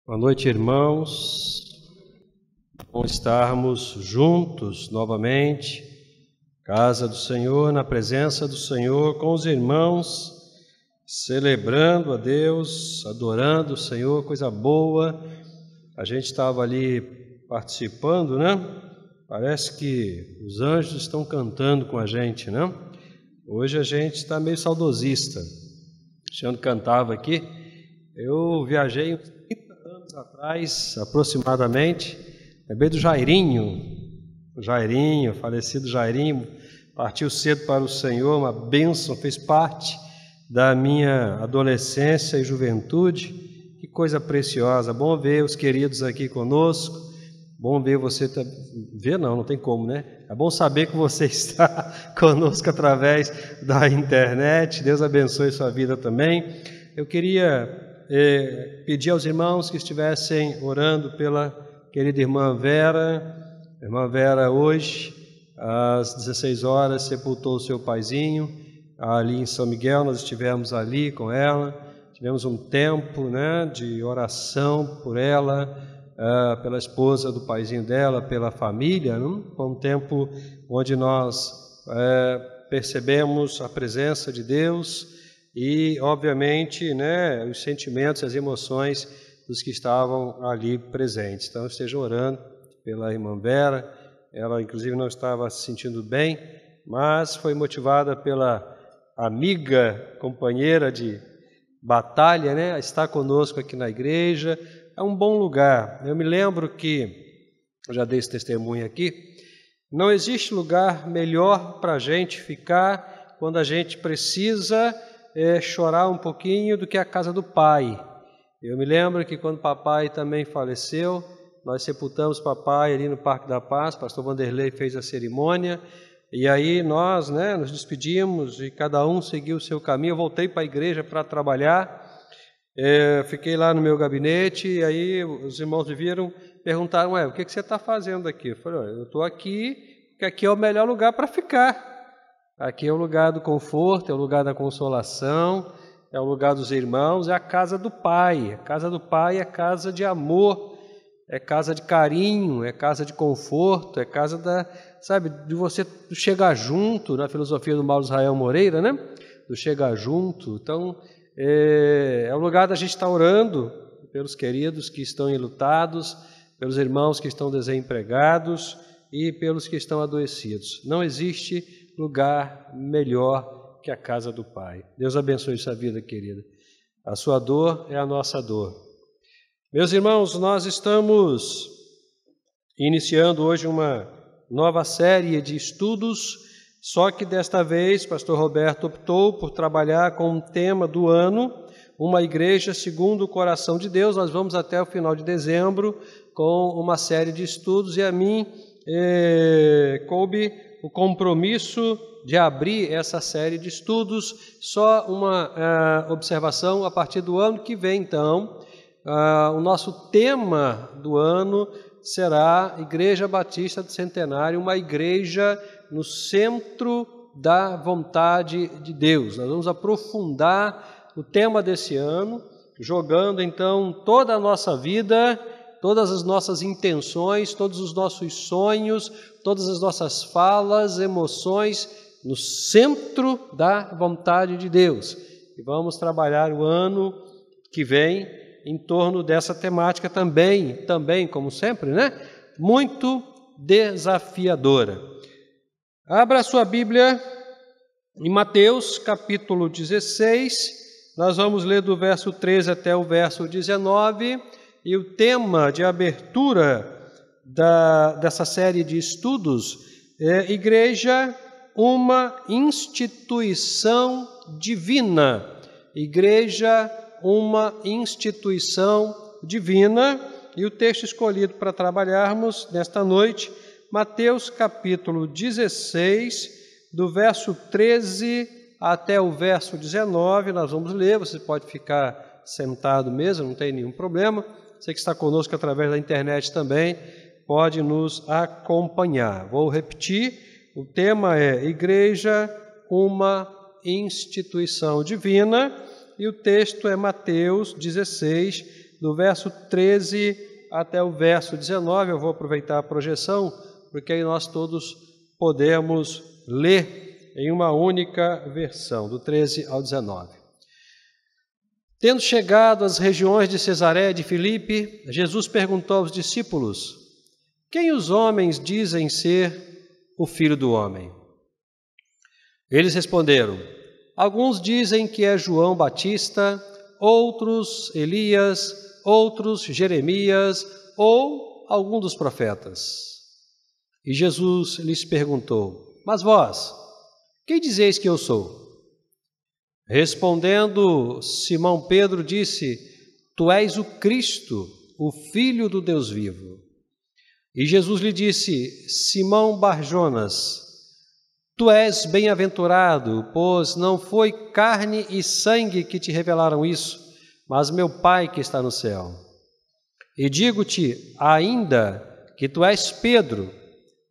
Boa noite, irmãos. Bom estarmos juntos novamente, casa do Senhor, na presença do Senhor, com os irmãos, celebrando a Deus, adorando o Senhor, coisa boa. A gente estava ali participando, né? Parece que os anjos estão cantando com a gente, né? Hoje a gente está meio saudosista. O Xandro cantava aqui. Eu viajei uns 30 anos atrás, aproximadamente, lembrei do Jairinho, falecido Jairinho, partiu cedo para o Senhor, uma bênção, fez parte da minha adolescência e juventude. Que coisa preciosa, bom ver os queridos aqui conosco, bom ver você, ver não tem como, né? É bom saber que você está conosco através da internet. Deus abençoe sua vida também. Eu queria pedir aos irmãos que estivessem orando pela querida irmã Vera. A irmã Vera hoje, às 16 horas, sepultou o seu paizinho ali em São Miguel. Nós estivemos ali com ela, tivemos um tempo, né, de oração por ela, pela esposa do paizinho dela, pela família, né? Foi um tempo onde nós percebemos a presença de Deus e, obviamente, né, os sentimentos, as emoções dos que estavam ali presentes. Então, estejam orando pela irmã Vera. Ela, inclusive, não estava se sentindo bem, mas foi motivada pela amiga, companheira de batalha, né, está conosco aqui na igreja. É um bom lugar. Eu me lembro que, eu já dei esse testemunho aqui, não existe lugar melhor para a gente ficar quando a gente precisa chorar um pouquinho do que a casa do pai. Eu me lembro que quando papai também faleceu, nós sepultamos papai ali no Parque da Paz, pastor Vanderlei fez a cerimônia, e aí nós, né, nos despedimos e cada um seguiu o seu caminho. Eu voltei para a igreja para trabalhar, fiquei lá no meu gabinete, e aí os irmãos me viram, perguntaram, o que você está fazendo aqui? Eu falei, eu estou aqui, porque aqui é o melhor lugar para ficar. Aqui é o lugar do conforto, é o lugar da consolação, é o lugar dos irmãos, é a casa do Pai. A casa do Pai é casa de amor, é casa de carinho, é casa de conforto, é casa de você chegar junto, na filosofia do Mauro Israel Moreira, né? Do chegar junto. Então, é o lugar da gente estar orando pelos queridos que estão enlutados, pelos irmãos que estão desempregados e pelos que estão adoecidos. Não existe lugar melhor que a casa do Pai. Deus abençoe sua vida, querida. A sua dor é a nossa dor. Meus irmãos, nós estamos iniciando hoje uma nova série de estudos, só que desta vez, pastor Roberto optou por trabalhar com um tema do ano, uma igreja segundo o coração de Deus. Nós vamos até o final de dezembro com uma série de estudos e a mim coube o compromisso de abrir essa série de estudos. Só uma observação: a partir do ano que vem, então, o nosso tema do ano será Igreja Batista do Centenário, uma igreja no centro da vontade de Deus. Nós vamos aprofundar o tema desse ano, jogando então toda a nossa vida, todas as nossas intenções, todos os nossos sonhos, todas as nossas falas, emoções, no centro da vontade de Deus. E vamos trabalhar o ano que vem em torno dessa temática também, como sempre, né? Muito desafiadora. Abra a sua Bíblia em Mateus, capítulo 16. Nós vamos ler do verso 13 até o verso 19. E o tema de abertura dessa série de estudos é Igreja, uma instituição divina. Igreja, uma instituição divina. E o texto escolhido para trabalharmos nesta noite, Mateus capítulo 16, do verso 13 até o verso 19. Nós vamos ler, você pode ficar sentado mesmo, não tem nenhum problema. Você que está conosco através da internet também pode nos acompanhar. Vou repetir, o tema é Igreja, uma instituição divina, e o texto é Mateus 16, do verso 13 até o verso 19. Eu vou aproveitar a projeção, porque aí nós todos podemos ler em uma única versão, do 13 ao 19. Tendo chegado às regiões de Cesareia de Filipe, Jesus perguntou aos discípulos: quem os homens dizem ser o Filho do Homem? Eles responderam: alguns dizem que é João Batista, outros Elias, outros Jeremias ou algum dos profetas. E Jesus lhes perguntou: mas vós, quem dizeis que eu sou? Respondendo, Simão Pedro disse: tu és o Cristo, o Filho do Deus vivo. E Jesus lhe disse: Simão Barjonas, tu és bem-aventurado, pois não foi carne e sangue que te revelaram isso, mas meu Pai que está no céu. E digo-te ainda que tu és Pedro,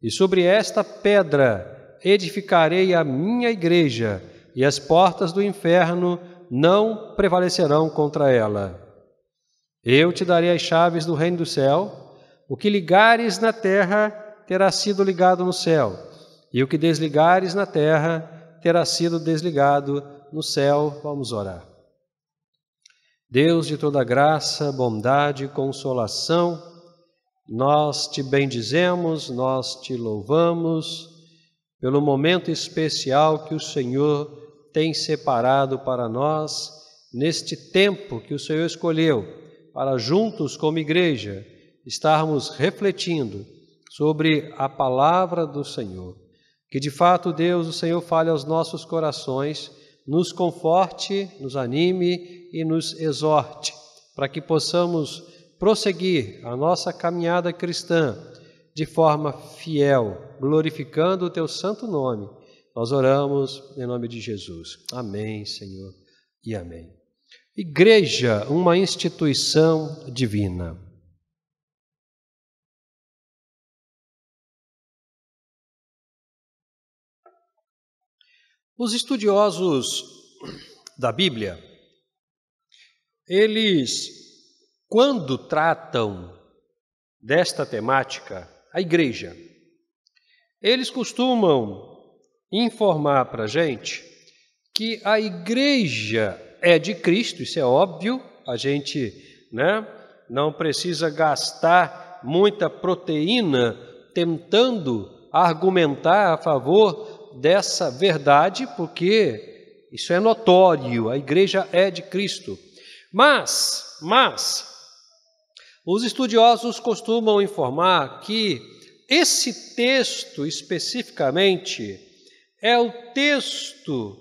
e sobre esta pedra edificarei a minha igreja, e as portas do inferno não prevalecerão contra ela. Eu te darei as chaves do reino do céu. O que ligares na terra terá sido ligado no céu, e o que desligares na terra terá sido desligado no céu. Vamos orar. Deus de toda graça, bondade e consolação, nós te bendizemos, nós te louvamos pelo momento especial que o Senhor tem separado para nós, neste tempo que o Senhor escolheu, para juntos como igreja, estarmos refletindo sobre a palavra do Senhor. Que de fato, Deus, o Senhor fale aos nossos corações, nos conforte, nos anime e nos exorte, para que possamos prosseguir a nossa caminhada cristã de forma fiel, glorificando o teu santo nome. Nós oramos em nome de Jesus. Amém, Senhor, e amém. Igreja, uma instituição divina. Os estudiosos da Bíblia, eles, quando tratam desta temática, a igreja, eles costumam informar para a gente que a igreja é de Cristo. Isso é óbvio, a gente não precisa gastar muita proteína tentando argumentar a favor dessa verdade, porque isso é notório, a igreja é de Cristo. Mas os estudiosos costumam informar que esse texto especificamente é o texto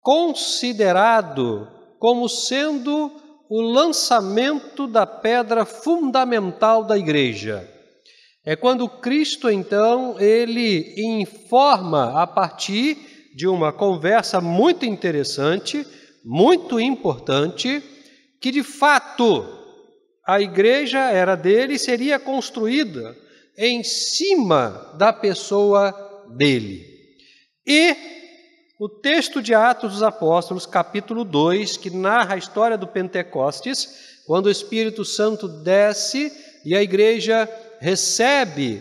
considerado como sendo o lançamento da pedra fundamental da igreja. É quando Cristo, então, ele informa a partir de uma conversa muito interessante, muito importante, que de fato a igreja era dele e seria construída em cima da pessoa dele. E o texto de Atos dos Apóstolos, capítulo 2, que narra a história do Pentecostes, quando o Espírito Santo desce e a igreja recebe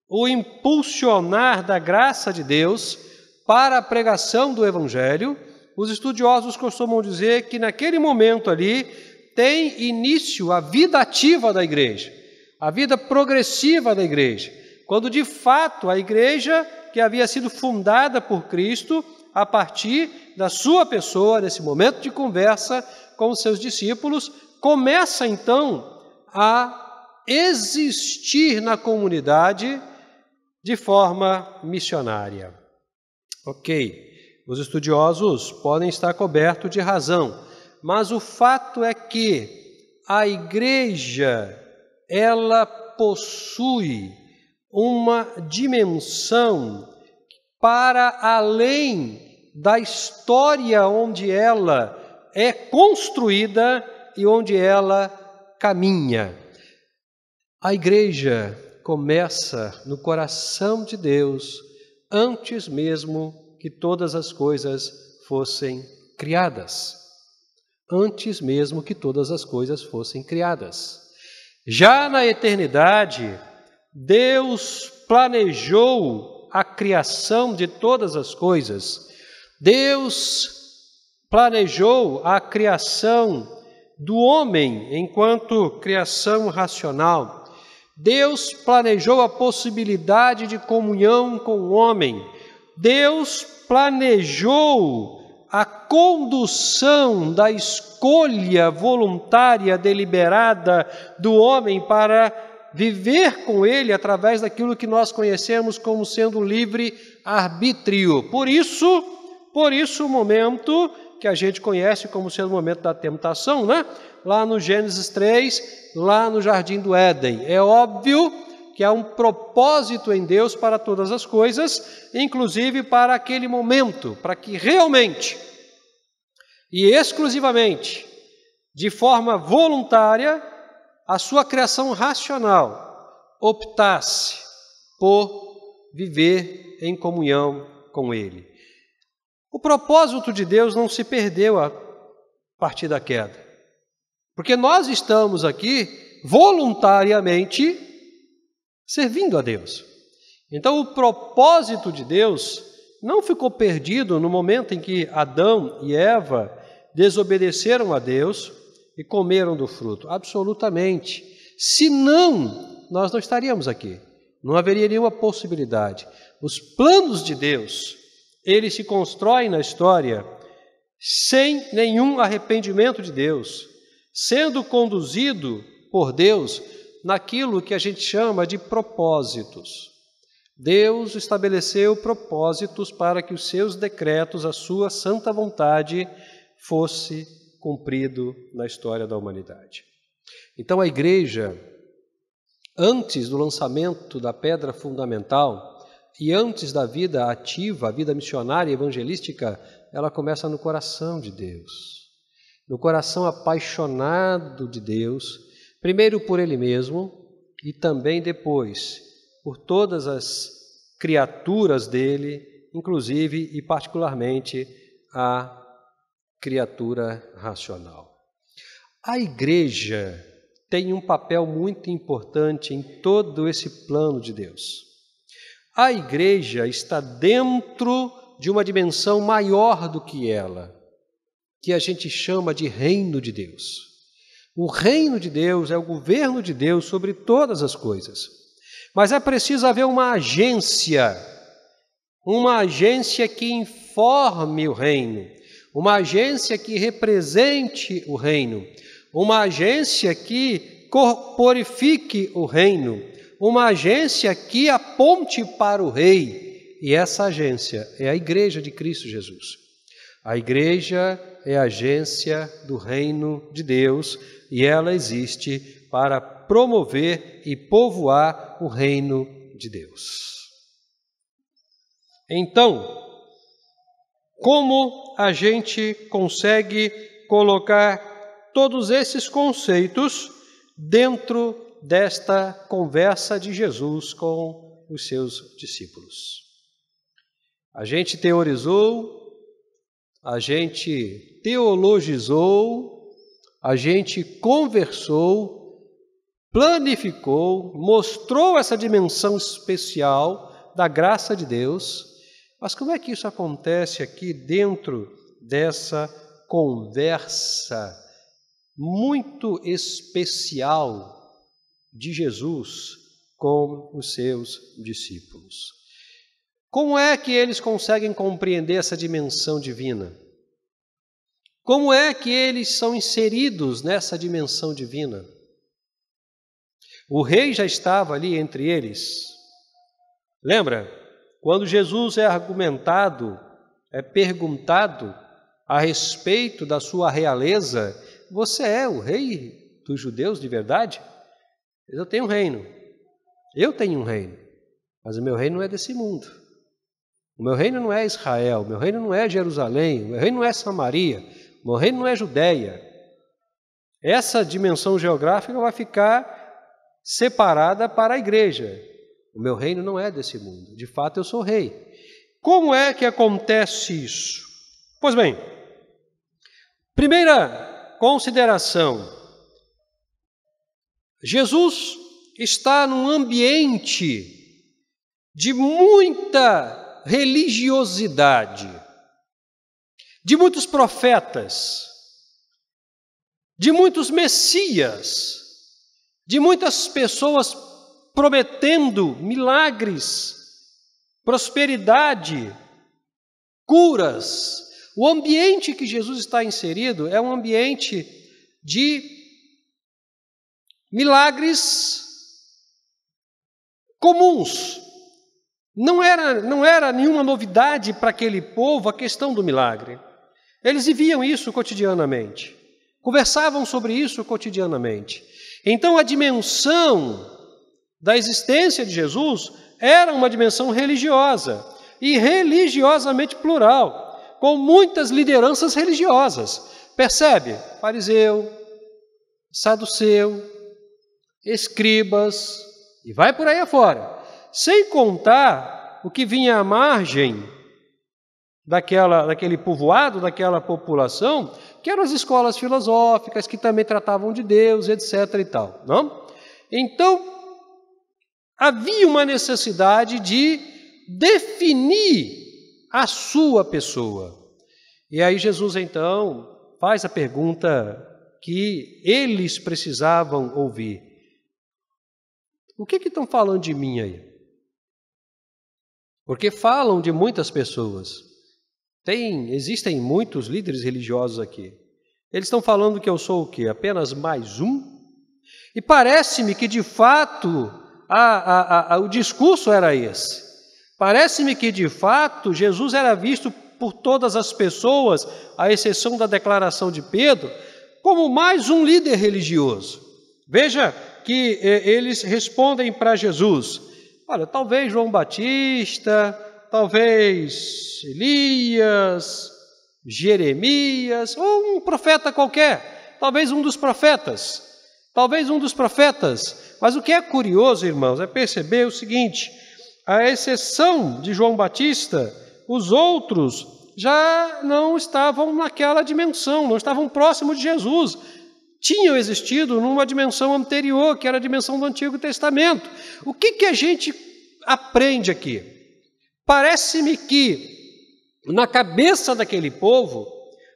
o impulsionar da graça de Deus para a pregação do Evangelho, os estudiosos costumam dizer que naquele momento ali tem início a vida ativa da igreja, a vida progressiva da igreja, quando de fato a igreja que havia sido fundada por Cristo a partir da sua pessoa, nesse momento de conversa com os seus discípulos, começa então a existir na comunidade de forma missionária. Ok, os estudiosos podem estar cobertos de razão, mas o fato é que a igreja, ela possui uma dimensão para além da história onde ela é construída e onde ela caminha. A igreja começa no coração de Deus antes mesmo que todas as coisas fossem criadas. antes mesmo que todas as coisas fossem criadas. Já na eternidade, Deus planejou a criação de todas as coisas. Deus planejou a criação do homem enquanto criação racional. Deus planejou a possibilidade de comunhão com o homem. Deus planejou a condução da escolha voluntária, deliberada do homem para viver com ele através daquilo que nós conhecemos como sendo livre-arbítrio. Por isso o momento que a gente conhece como sendo o momento da tentação, né? Lá no Gênesis 3, lá no Jardim do Éden. É óbvio que há um propósito em Deus para todas as coisas, inclusive para aquele momento, para que realmente e exclusivamente, de forma voluntária, a sua criação racional optasse por viver em comunhão com Ele. O propósito de Deus não se perdeu a partir da queda, porque nós estamos aqui voluntariamente servindo a Deus. Então, o propósito de Deus não ficou perdido no momento em que Adão e Eva desobedeceram a Deus e comeram do fruto. Absolutamente. Senão, nós não estaríamos aqui. Não haveria nenhuma possibilidade. Os planos de Deus, eles se constroem na história sem nenhum arrependimento de Deus, sendo conduzido por Deus naquilo que a gente chama de propósitos. Deus estabeleceu propósitos para que os seus decretos, a sua santa vontade, fosse cumprido na história da humanidade. Então a igreja, antes do lançamento da pedra fundamental e antes da vida ativa, a vida missionária e evangelística, ela começa no coração de Deus, no coração apaixonado de Deus, primeiro por Ele mesmo e também depois por todas as criaturas dele, inclusive e particularmente a criatura racional. A igreja tem um papel muito importante em todo esse plano de Deus. A igreja está dentro de uma dimensão maior do que ela, que a gente chama de reino de Deus. O reino de Deus é o governo de Deus sobre todas as coisas. Mas é preciso haver uma agência que informe o reino, uma agência que represente o reino, uma agência que corporifique o reino, uma agência que aponte para o Rei. E essa agência é a Igreja de Cristo Jesus. A Igreja é a agência do reino de Deus e ela existe para promover e povoar o reino de Deus. Então, como a gente consegue colocar todos esses conceitos dentro desta conversa de Jesus com os seus discípulos? A gente teorizou, a gente teologizou, a gente conversou, planificou, mostrou essa dimensão especial da graça de Deus. Mas como é que isso acontece aqui dentro dessa conversa muito especial de Jesus com os seus discípulos? Como é que eles conseguem compreender essa dimensão divina? Como é que eles são inseridos nessa dimensão divina? O rei já estava ali entre eles. Lembra? Quando Jesus é perguntado a respeito da sua realeza, você é o rei dos judeus de verdade? Eu tenho um reino, mas o meu reino não é desse mundo. O meu reino não é Israel, o meu reino não é Jerusalém, o meu reino não é Samaria, o meu reino não é Judeia. Essa dimensão geográfica vai ficar separada para a igreja. O meu reino não é desse mundo. De fato, eu sou rei. Como é que acontece isso? Pois bem, primeira consideração. Jesus está num ambiente de muita religiosidade, de muitos profetas, de muitos messias, de muitas pessoas prometendo milagres, prosperidade, curas. O ambiente que Jesus está inserido é um ambiente de milagres comuns. Não era nenhuma novidade para aquele povo a questão do milagre. Eles viviam isso cotidianamente, conversavam sobre isso cotidianamente. Então a dimensão da existência de Jesus era uma dimensão religiosa e religiosamente plural, com muitas lideranças religiosas. Percebe? Fariseu, saduceu, escribas, e vai por aí afora. Sem contar o que vinha à margem daquele povoado, daquela população, que eram as escolas filosóficas, que também tratavam de Deus, etc. e tal, não? Então, havia uma necessidade de definir a sua pessoa. E aí Jesus, então, faz a pergunta que eles precisavam ouvir. O que estão falando de mim aí? Porque falam de muitas pessoas. Existem muitos líderes religiosos aqui. Eles estão falando que eu sou o quê? Apenas mais um? E parece-me que, de fato, o discurso era esse. Parece-me que, de fato, Jesus era visto por todas as pessoas, à exceção da declaração de Pedro, como mais um líder religioso. Veja que eles respondem para Jesus: olha, talvez João Batista, talvez Elias, Jeremias, ou um profeta qualquer, talvez um dos profetas. Mas o que é curioso, irmãos, é perceber o seguinte: à exceção de João Batista, os outros já não estavam naquela dimensão, não estavam próximos de Jesus. Tinham existido numa dimensão anterior, que era a dimensão do Antigo Testamento. O que a gente aprende aqui? Parece-me que, na cabeça daquele povo,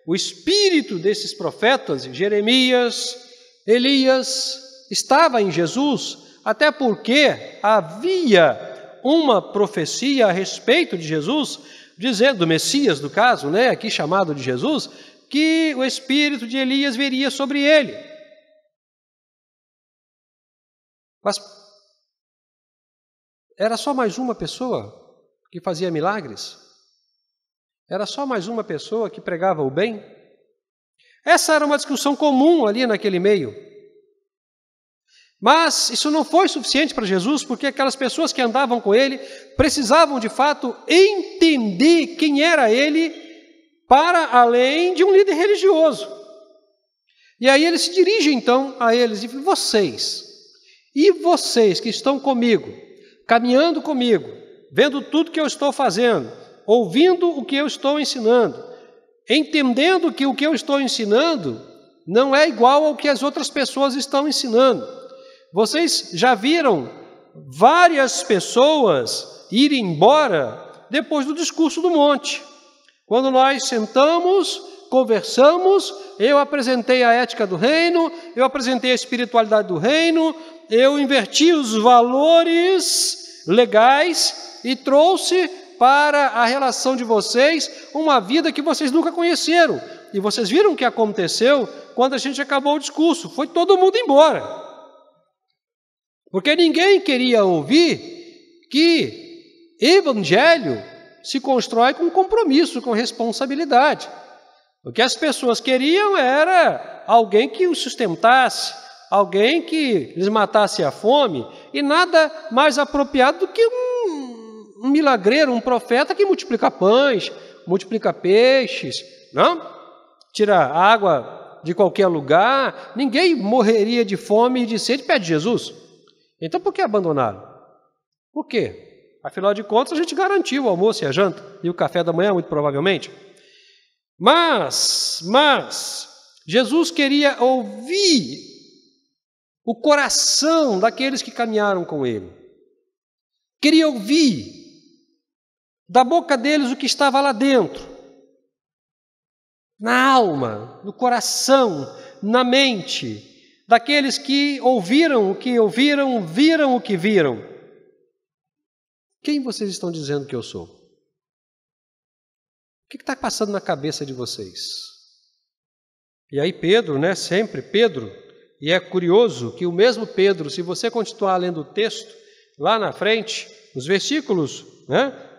o espírito desses profetas, Jeremias, Elias, estava em Jesus, até porque havia uma profecia a respeito de Jesus, dizendo, do Messias, no caso, aqui chamado de Jesus, que o espírito de Elias viria sobre ele. Mas era só mais uma pessoa que fazia milagres? Era só mais uma pessoa que pregava o bem? Essa era uma discussão comum ali naquele meio. Mas isso não foi suficiente para Jesus, porque aquelas pessoas que andavam com ele precisavam, de fato, entender quem era ele para além de um líder religioso. E aí ele se dirige, então, a eles e diz: vocês que estão comigo, caminhando comigo, vendo tudo que eu estou fazendo, ouvindo o que eu estou ensinando, entendendo que o que eu estou ensinando não é igual ao que as outras pessoas estão ensinando. Vocês já viram várias pessoas irem embora depois do discurso do monte. Quando nós sentamos, conversamos, eu apresentei a ética do reino, eu apresentei a espiritualidade do reino, eu inverti os valores legais e trouxe para a relação de vocês uma vida que vocês nunca conheceram. E vocês viram o que aconteceu quando a gente acabou o discurso? Foi todo mundo embora. Porque ninguém queria ouvir que evangelho se constrói com compromisso, com responsabilidade. O que as pessoas queriam era alguém que os sustentasse, alguém que lhes matasse a fome, e nada mais apropriado do que um milagreiro, um profeta que multiplica pães, multiplica peixes, não? Tira água de qualquer lugar. Ninguém morreria de fome e de sede perto de Jesus. Então por que abandonaram? Por quê? Afinal de contas, a gente garantiu o almoço e a janta, e o café da manhã, muito provavelmente. Mas, Jesus queria ouvir o coração daqueles que caminharam com ele. Queria ouvir da boca deles o que estava lá dentro, na alma, no coração, na mente, daqueles que ouviram o que ouviram, viram o que viram. Quem vocês estão dizendo que eu sou? O que está passando na cabeça de vocês? E aí Pedro, sempre Pedro, e é curioso que o mesmo Pedro, se você continuar lendo o texto, lá na frente, nos versículos,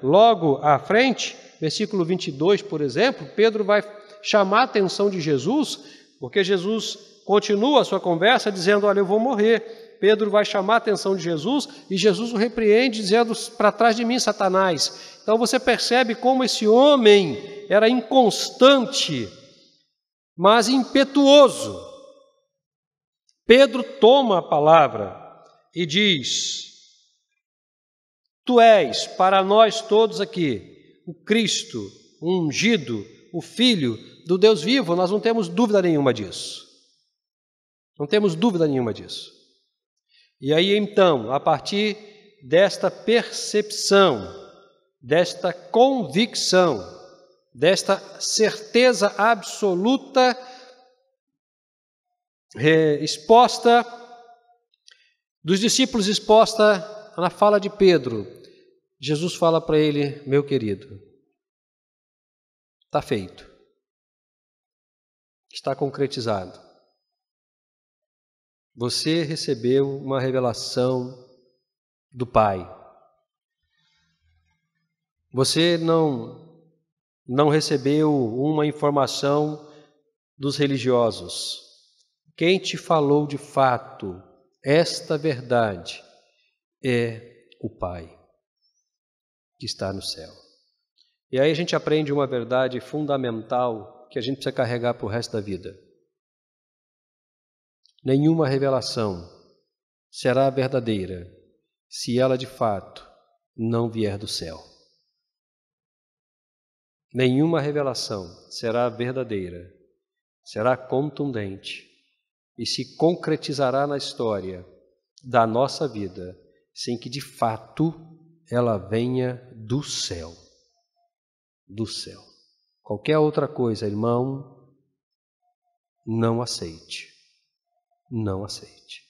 logo à frente, versículo 22, por exemplo, Pedro vai chamar a atenção de Jesus, porque Jesus continua a sua conversa dizendo, olha, eu vou morrer. Pedro vai chamar a atenção de Jesus e Jesus o repreende dizendo, para trás de mim, Satanás. Então você percebe como esse homem era inconstante, mas impetuoso. Pedro toma a palavra e diz, tu és para nós todos aqui o Cristo, o ungido, o Filho do Deus vivo. Nós não temos dúvida nenhuma disso. Não temos dúvida nenhuma disso. E aí então, a partir desta percepção, desta convicção, desta certeza absoluta exposta, dos discípulos exposta na fala de Pedro, Jesus fala para ele, meu querido, está feito, está concretizado. Você recebeu uma revelação do Pai. Você não recebeu uma informação dos religiosos. Quem te falou de fato esta verdade é o Pai que está no céu. E aí a gente aprende uma verdade fundamental que a gente precisa carregar para o resto da vida. Nenhuma revelação será verdadeira se ela de fato não vier do céu. Nenhuma revelação será verdadeira, será contundente e se concretizará na história da nossa vida sem que de fato ela venha do céu. Do céu. Qualquer outra coisa, irmão, não aceite. Não aceite.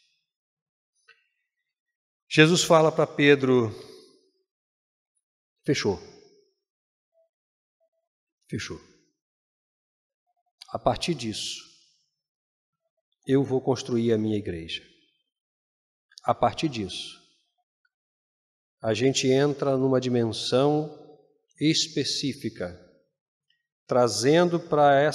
Jesus fala para Pedro, fechou. Fechou. A partir disso, eu vou construir a minha igreja. A partir disso, a gente entra numa dimensão específica, trazendo para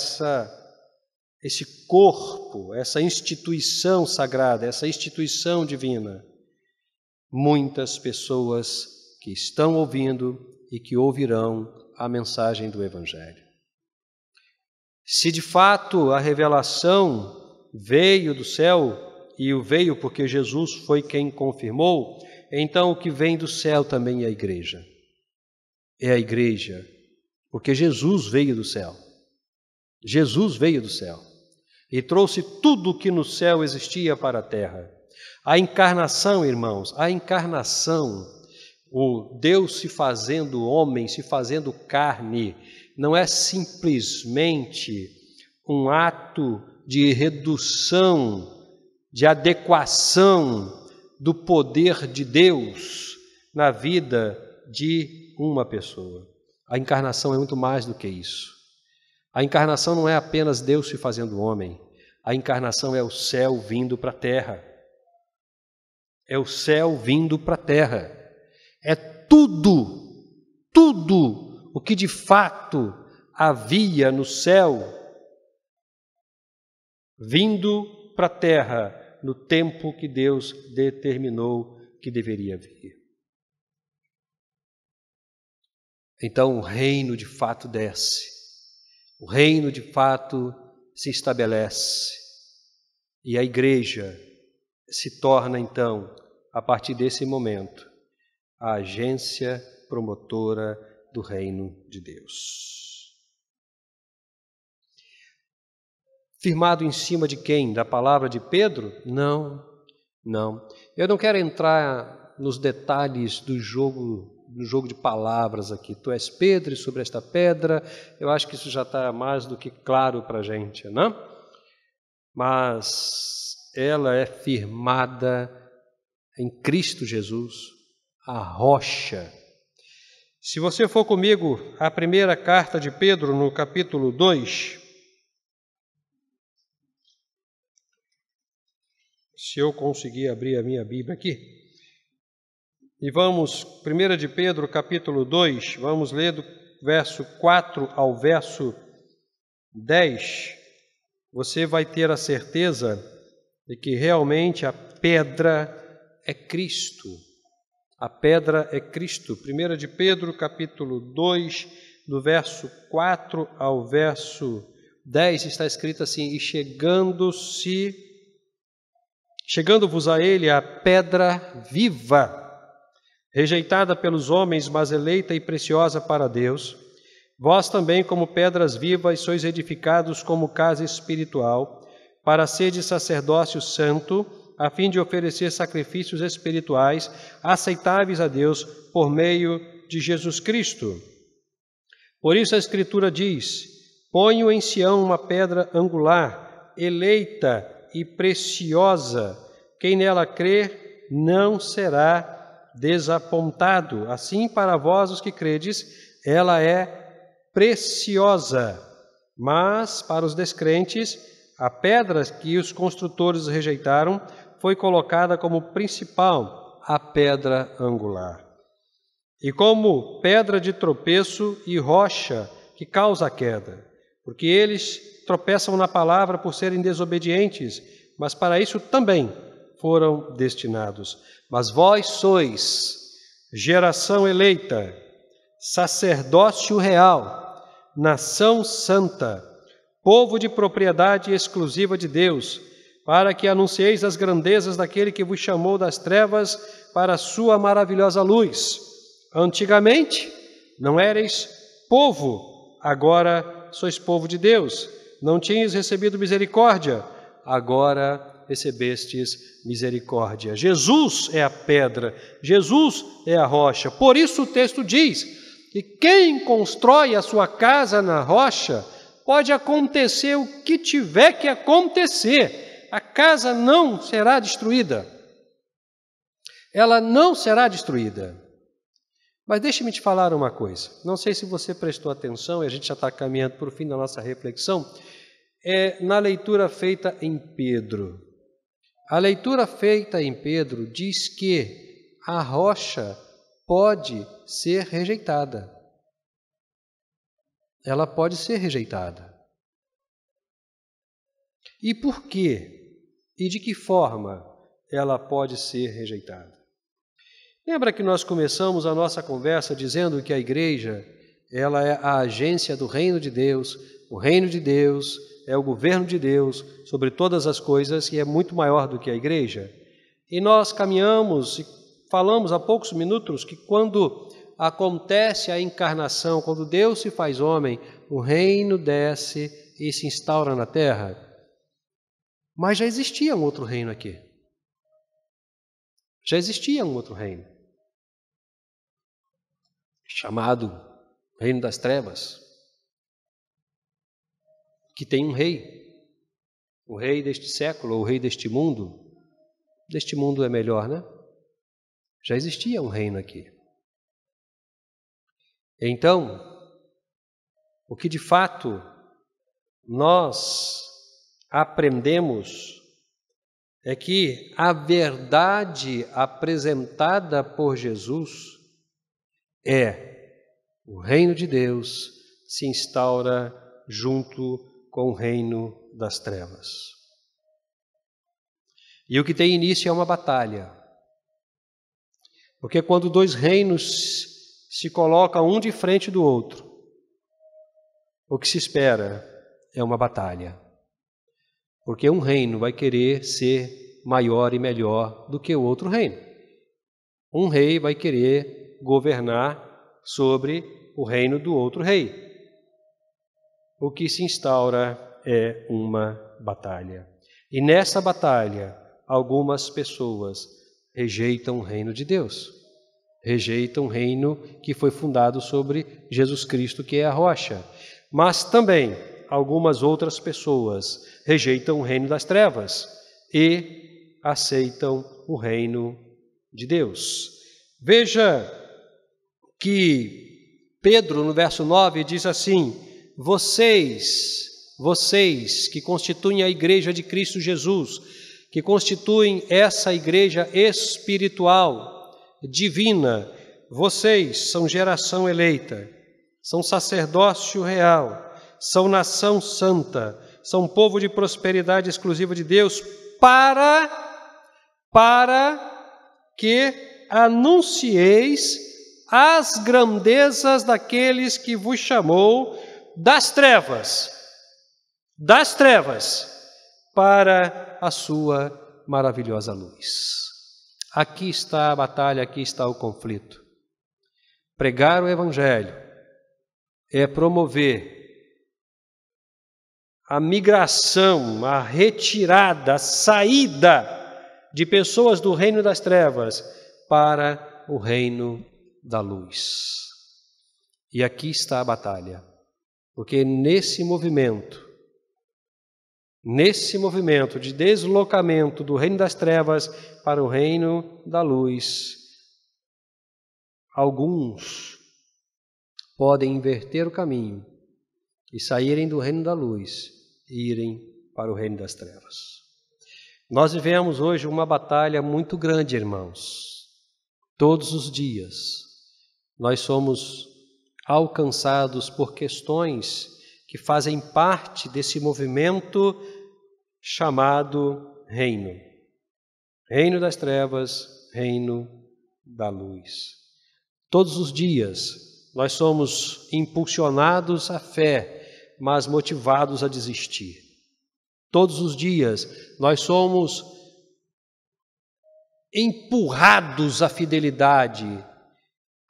esse corpo, essa instituição sagrada, essa instituição divina, muitas pessoas que estão ouvindo e que ouvirão a mensagem do Evangelho. Se de fato a revelação veio do céu, e o veio porque Jesus foi quem confirmou, então o que vem do céu também é a igreja. É a igreja, porque Jesus veio do céu. Jesus veio do céu e trouxe tudo o que no céu existia para a terra. A encarnação, irmãos, a encarnação, o Deus se fazendo homem, se fazendo carne, não é simplesmente um ato de redução, de adequação do poder de Deus na vida de uma pessoa. A encarnação é muito mais do que isso. A encarnação não é apenas Deus se fazendo homem. A encarnação é o céu vindo para a terra. É o céu vindo para a terra. É tudo o que de fato havia no céu, vindo para a terra no tempo que Deus determinou que deveria vir. Então o reino de fato desce, o reino de fato se estabelece e a igreja se torna então, a partir desse momento, a agência promotora do reino de Deus. Firmado em cima de quem? Da palavra de Pedro? Não, não. Eu não quero entrar nos detalhes do jogo de palavras aqui. Tu és Pedro e sobre esta pedra, eu acho que isso já está mais do que claro para a gente, não? Mas ela é firmada em Cristo Jesus, a rocha. Se você for comigo à primeira carta de Pedro, no capítulo 2, se eu conseguir abrir a minha Bíblia aqui, e vamos, 1 de Pedro, capítulo 2, vamos ler do verso 4 ao verso 10, você vai ter a certeza de que realmente a pedra é Cristo. A pedra é Cristo. 1 de Pedro, capítulo 2, do verso 4 ao verso 10, está escrito assim: e chegando-vos a ele a pedra viva, rejeitada pelos homens, mas eleita e preciosa para Deus, vós também, como pedras vivas, sois edificados como casa espiritual, para serdes sacerdócio santo, a fim de oferecer sacrifícios espirituais aceitáveis a Deus por meio de Jesus Cristo. Por isso a Escritura diz: ponho em Sião uma pedra angular, eleita e preciosa. Quem nela crer não será desapontado. Assim, para vós, os que credes, ela é preciosa. Mas, para os descrentes, a pedra que os construtores rejeitaram foi colocada como principal, a pedra angular. E como pedra de tropeço e rocha que causa a queda, porque eles tropeçam na palavra por serem desobedientes, mas para isso também foram destinados. Mas vós sois geração eleita, sacerdócio real, nação santa, povo de propriedade exclusiva de Deus, para que anuncieis as grandezas daquele que vos chamou das trevas para a sua maravilhosa luz. Antigamente não erais povo, agora sois povo de Deus. Não tinhas recebido misericórdia, agora recebestes misericórdia. Jesus é a pedra, Jesus é a rocha. Por isso o texto diz que quem constrói a sua casa na rocha, pode acontecer o que tiver que acontecer, a casa não será destruída. Ela não será destruída. Mas deixe-me te falar uma coisa. Não sei se você prestou atenção, e a gente já está caminhando para o fim da nossa reflexão, na leitura feita em Pedro. A leitura feita em Pedro diz que a rocha pode ser rejeitada. Ela pode ser rejeitada. E por quê? E de que forma ela pode ser rejeitada? Lembra que nós começamos a nossa conversa dizendo que a igreja, ela é a agência do reino de Deus, o reino de Deus é o governo de Deus sobre todas as coisas e é muito maior do que a igreja? E nós caminhamos e falamos há poucos minutos que quando acontece a encarnação, quando Deus se faz homem, o reino desce e se instaura na terra. Mas já existia um outro reino aqui. Já existia um outro reino, chamado Reino das Trevas, que tem um rei, o rei deste século, ou o rei deste mundo. Deste mundo é melhor, né? Já existia um reino aqui. Então, o que de fato nós aprendemos é que a verdade apresentada por Jesus é o reino de Deus se instaura junto com o reino das trevas. E o que tem início é uma batalha. Porque quando dois reinos se colocam um de frente do outro, o que se espera é uma batalha. Porque um reino vai querer ser maior e melhor do que o outro reino. Um rei vai querer governar sobre o reino do outro rei. O que se instaura é uma batalha. E nessa batalha, algumas pessoas rejeitam o reino de Deus. Rejeitam o reino que foi fundado sobre Jesus Cristo, que é a rocha. Mas também algumas outras pessoas rejeitam o reino das trevas e aceitam o reino de Deus. Veja que Pedro, no verso 9, diz assim: vocês que constituem a igreja de Cristo Jesus, que constituem essa igreja espiritual, divina, vocês são geração eleita, são sacerdócio real, são nação santa, são povo de prosperidade exclusiva de Deus, para que anuncieis as grandezas daqueles que vos chamou das trevas, para a sua maravilhosa luz. Aqui está a batalha, aqui está o conflito. Pregar o Evangelho é promover a migração, a retirada, a saída de pessoas do reino das trevas para o reino da luz. E aqui está a batalha, porque nesse movimento de deslocamento do reino das trevas para o reino da luz, alguns podem inverter o caminho e saírem do reino da luz e irem para o reino das trevas. Nós vivemos hoje uma batalha muito grande, irmãos. Todos os dias nós somos alcançados por questões que fazem parte desse movimento chamado reino. Reino das trevas, reino da luz. Todos os dias nós somos impulsionados à fé, mas motivados a desistir. Todos os dias nós somos empurrados à fidelidade,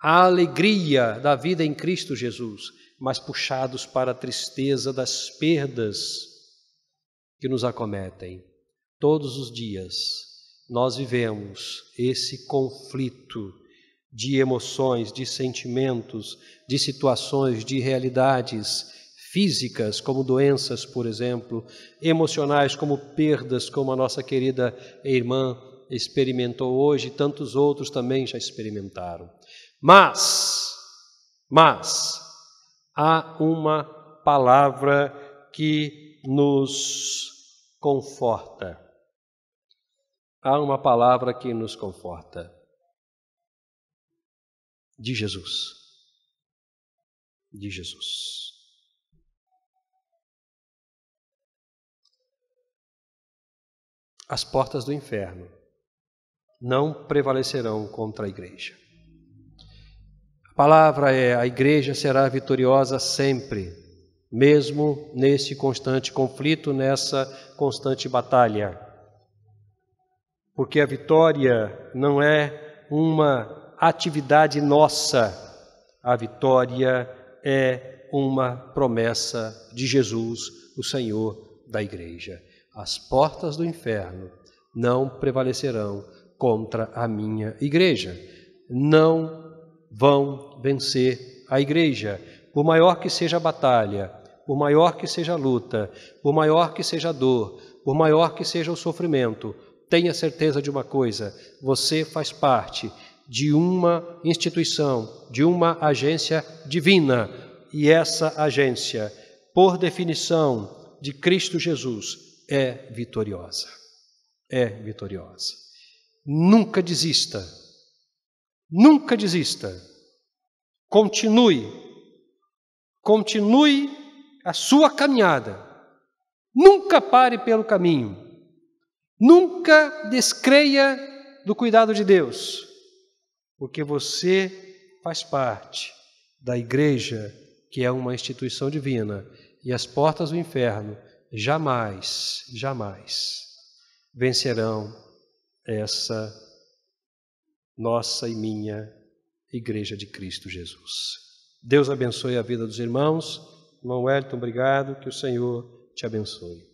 à alegria da vida em Cristo Jesus, mas puxados para a tristeza das perdas que nos acometem. Todos os dias nós vivemos esse conflito de emoções, de sentimentos, de situações, de realidades físicas, como doenças, por exemplo, emocionais, como perdas, como a nossa querida irmã experimentou hoje, e tantos outros também já experimentaram. Mas há uma palavra que nos conforta. Há uma palavra que nos conforta. De Jesus. De Jesus. As portas do inferno não prevalecerão contra a igreja. A palavra é: a igreja será vitoriosa sempre, mesmo nesse constante conflito, nessa constante batalha. Porque a vitória não é uma atividade nossa, a vitória é uma promessa de Jesus, o Senhor da igreja. As portas do inferno não prevalecerão contra a minha igreja, não vão vencer a igreja, por maior que seja a batalha, por maior que seja a luta, por maior que seja a dor, por maior que seja o sofrimento. Tenha certeza de uma coisa: você faz parte de uma instituição, de uma agência divina, e essa agência, por definição de Cristo Jesus, é vitoriosa. É vitoriosa. Nunca desista. Nunca desista. Continue a sua caminhada. Nunca pare pelo caminho. Nunca descreia do cuidado de Deus, porque você faz parte da igreja, que é uma instituição divina, e as portas do inferno jamais vencerão essa nossa e minha igreja de Cristo Jesus. Deus abençoe a vida dos irmãos. Irmão Wellington, obrigado, que o Senhor te abençoe.